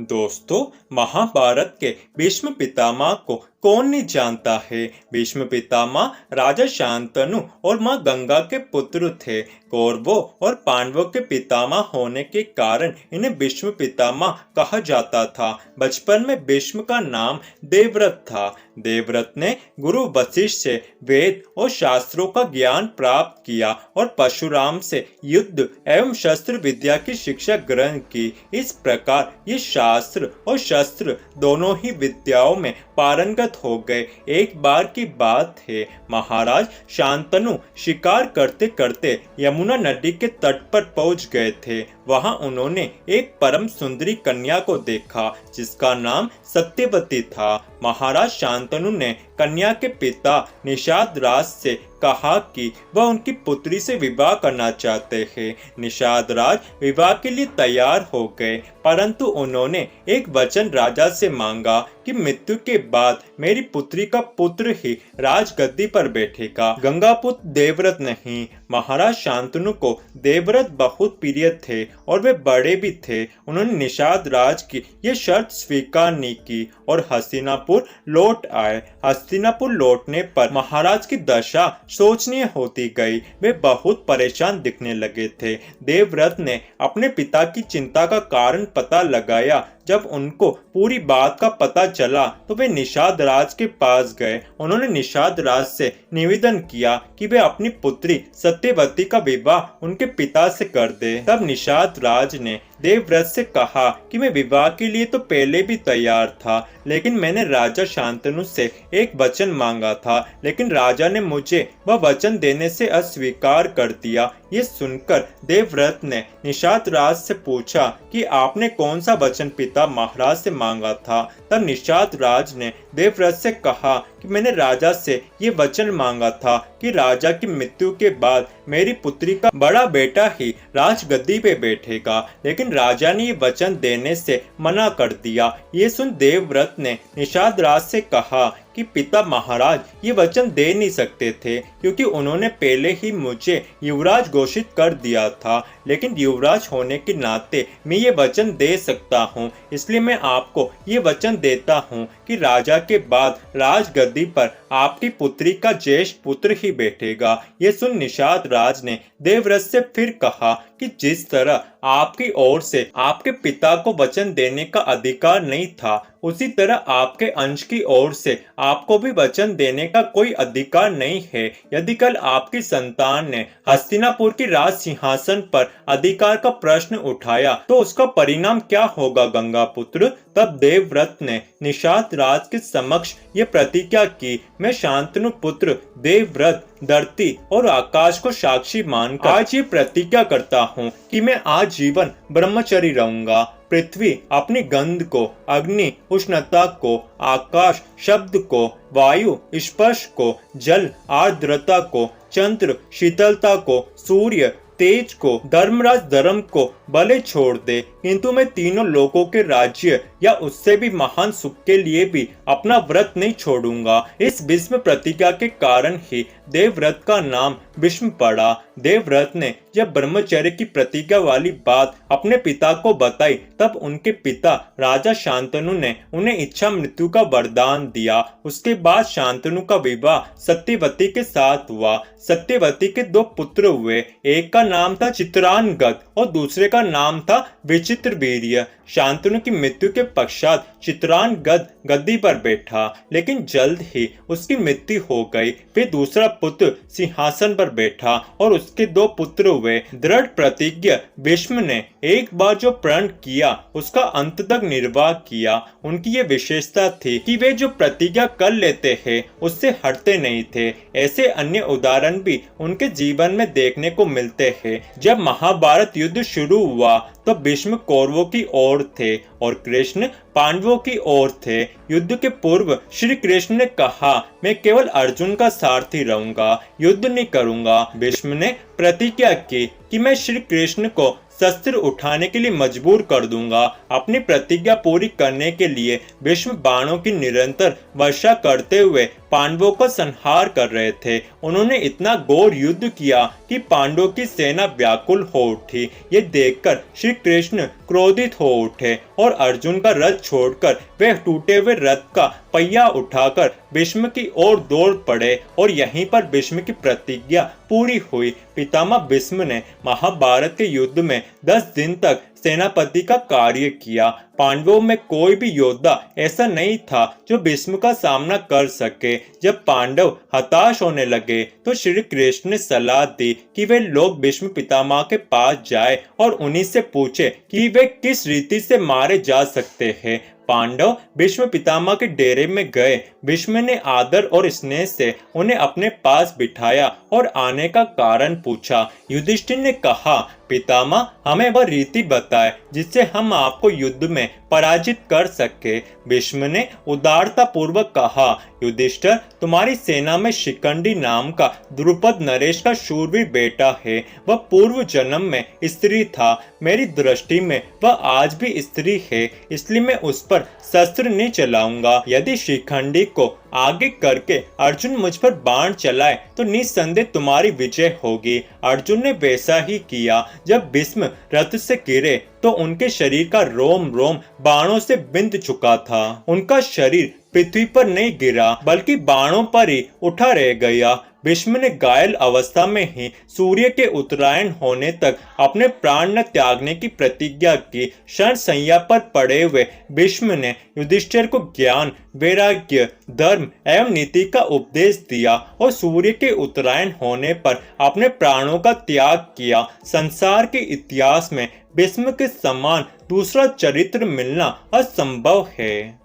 दोस्तों, महाभारत के भीष्म पितामह को कौन नहीं जानता है। भीष्म पितामह राजा शांतनु और मां गंगा के पुत्र थे। कौरवों और पांडवों के पितामह होने के कारण इन्हें भीष्म पितामह कहा जाता था। बचपन में भीष्म का नाम देवव्रत था। देवव्रत ने गुरु वशिष्ठ से वेद और शास्त्रों का ज्ञान प्राप्त किया और परशुराम से युद्ध एवं शस्त्र विद्या की शिक्षा ग्रहण की। इस प्रकार ये शास्त्र और शस्त्र दोनों ही विद्याओं में पारंगत हो गए। एक बार की बात है, महाराज शांतनु शिकार करते करते यमुना नदी के तट पर पहुंच गए थे। वहां उन्होंने एक परम सुंदरी कन्या को देखा जिसका नाम सत्यवती था। महाराज शांतनु ने कन्या के पिता निषाद राज से कहा कि वह उनकी पुत्री से विवाह करना चाहते हैं। निषाद राज विवाह के लिए तैयार हो गए, परंतु उन्होंने एक वचन राजा से मांगा कि मृत्यु के बाद मेरी पुत्री का पुत्र ही राजगद्दी पर बैठेगा, गंगापुत्र देवव्रत नहीं। महाराज शांतनु को देवव्रत बहुत प्रिय थे और वे बड़े भी थे। उन्होंने निषाद राज की ये शर्त स्वीकार नहीं की और हस्तिनापुर लौट आए। हस्तिनापुर लौटने पर महाराज की दशा सोचनीय होती गई। वे बहुत परेशान दिखने लगे थे। देवव्रत ने अपने पिता की चिंता का कारण पता लगाया। जब उनको पूरी बात का पता चला तो वे निषाद राज के पास गए। उन्होंने निषाद राज से निवेदन किया कि वे अपनी पुत्री सत्यवती का विवाह उनके पिता से कर दे। तब निषाद राज ने देवव्रत से कहा कि मैं विवाह के लिए तो पहले भी तैयार था, लेकिन मैंने राजा शांतनु से एक वचन मांगा था, लेकिन राजा ने मुझे वह वचन देने से अस्वीकार कर दिया। ये सुनकर देवव्रत ने निषाद राज से पूछा कि आपने कौन सा वचन पिता महाराज से मांगा था। तब निषाद राज ने देवव्रत से कहा कि मैंने राजा से ये वचन मांगा था कि राजा की मृत्यु के बाद मेरी पुत्री का बड़ा बेटा ही राजगद्दी पे बैठेगा, लेकिन राजा ने ये वचन देने से मना कर दिया। ये सुन देवव्रत ने निषाद राज से कहा कि पिता महाराज ये वचन दे नहीं सकते थे, क्योंकि उन्होंने पहले ही मुझे युवराज घोषित कर दिया था, लेकिन युवराज होने के नाते मैं ये वचन दे सकता हूँ। इसलिए मैं आपको ये वचन देता हूँ कि राजा के बाद राजगद्दी पर आपकी पुत्री का ज्येष्ठ पुत्र ही बैठेगा। ये सुन निषाद राज ने देवव्रत से फिर कहा कि जिस तरह आपकी ओर से आपके पिता को वचन देने का अधिकार नहीं था, उसी तरह आपके अंश की ओर से आपको भी वचन देने का कोई अधिकार नहीं है। यदि कल आपकी संतान ने हस्तिनापुर की राज सिंहासन पर अधिकार का प्रश्न उठाया तो उसका परिणाम क्या होगा गंगापुत्र। तब देवव्रत ने निषाद राज के समक्ष ये प्रतिज्ञा की, मैं शांतनु पुत्र देवव्रत धरती और आकाश को साक्षी मानकर आज ये प्रतिज्ञा करता हूँ कि मैं आजीवन ब्रह्मचरी रहूंगा। पृथ्वी अपनी गंध को, अग्नि उष्णता को, आकाश शब्द को, वायु स्पर्श को, जल आर्द्रता को, चंद्र शीतलता को, सूर्य तेज को, धर्मराज धर्म को भले छोड़ दे, किंतु मैं तीनों लोगों के राज्य या उससे भी महान सुख के लिए भी अपना व्रत नहीं छोड़ूंगा। इस भीष्म प्रतिज्ञा के कारण ही देवव्रत का नाम भीष्म पड़ा। देवव्रत ने जब ब्रह्मचर्य की प्रतिज्ञा वाली बात अपने पिता को बताई, तब उनके पिता राजा शांतनु ने उन्हें इच्छा मृत्यु का वरदान दिया। उसके बाद शांतनु का विवाह सत्यवती के साथ हुआ। सत्यवती के दो पुत्र हुए, एक का नाम था चित्रानगद और दूसरे का नाम था विचित्रवीर्य। शांतनु की मृत्यु के पश्चात चित्रानगद गद्दी पर बैठा, लेकिन जल्द ही उसकी मृत्यु हो गई। फिर दूसरा पुत्र सिंहासन पर बैठा और उसके दो पुत्र हुए। दृढ़ प्रतिज्ञ भीष्म ने एक बार जो प्रण किया उसका अंत तक निर्वाह किया। उनकी ये विशेषता थी कि वे जो प्रतिज्ञा कर लेते हैं उससे हटते नहीं थे। ऐसे अन्य उदाहरण भी उनके जीवन में देखने को मिलते हैं। जब महाभारत युद्ध शुरू हुआ तो भीष्म कौरवों की ओर थे और कृष्ण पांडवों की ओर थे। युद्ध के पूर्व श्री कृष्ण ने कहा, मैं केवल अर्जुन का सारथी रहूंगा, युद्ध नहीं करूंगा। भीष्म ने प्रतिज्ञा की कि मैं श्री कृष्ण को शस्त्र उठाने के लिए मजबूर कर दूंगा। अपनी प्रतिज्ञा पूरी करने के लिए भीष्म बाणों की निरंतर वर्षा करते हुए पांडवों को संहार कर रहे थे। उन्होंने इतना घोर युद्ध किया कि पांडवों की सेना व्याकुल हो उठी। ये देखकर श्री कृष्ण क्रोधित हो उठे और अर्जुन का रथ छोड़कर वे टूटे हुए रथ का पहिया उठाकर भीष्म की ओर दौड़ पड़े और यहीं पर भीष्म की प्रतिज्ञा पूरी हुई। पितामह भीष्म ने महाभारत के युद्ध में 10 दिन तक सेनापति का कार्य किया। पांडवों में कोई भी योद्धा ऐसा नहीं था जो भीष्म का सामना कर सके। जब पांडव हताश होने लगे तो श्री कृष्ण ने सलाह दी कि वे लोग भीष्म पितामह के पास जाए और उन्हीं से पूछे कि वे किस रीति से मारे जा सकते हैं। पांडव भीष्म पितामह के डेरे में गए। भीष्म ने आदर और स्नेह से उन्हें अपने पास बिठाया और आने का कारण पूछा। युधिष्ठिर ने कहा, पितामह हमें वह रीति बताए जिससे हम आपको युद्ध में पराजित कर सके। भीष्म ने उदारता पूर्वक कहा, युधिष्ठिर तुम्हारी सेना में शिखंडी नाम का द्रुपद नरेश का शूरवीर बेटा है। वह पूर्व जन्म में स्त्री था। मेरी दृष्टि में वह आज भी स्त्री है, इसलिए मैं उस पर शस्त्र नहीं चलाऊंगा। यदि शिखंडी को आगे करके अर्जुन मुझ पर बाण चलाए तो निस्संदेह तुम्हारी विजय होगी। अर्जुन ने वैसा ही किया। जब भीष्म रथ से गिरे तो उनके शरीर का रोम रोम बाणों से बिंध चुका था। उनका शरीर पृथ्वी पर नहीं गिरा बल्कि बाणों पर ही उठा रह गया। भीष्म ने घायल अवस्था में ही सूर्य के उत्तरायण होने तक अपने प्राण न त्यागने की प्रतिज्ञा की। शरण शैया पर पड़े हुए भीष्म ने युधिष्ठिर को ज्ञान, वैराग्य, धर्म एवं नीति का उपदेश दिया और सूर्य के उत्तरायण होने पर अपने प्राणों का त्याग किया। संसार के इतिहास में भीष्म के समान दूसरा चरित्र मिलना असंभव है।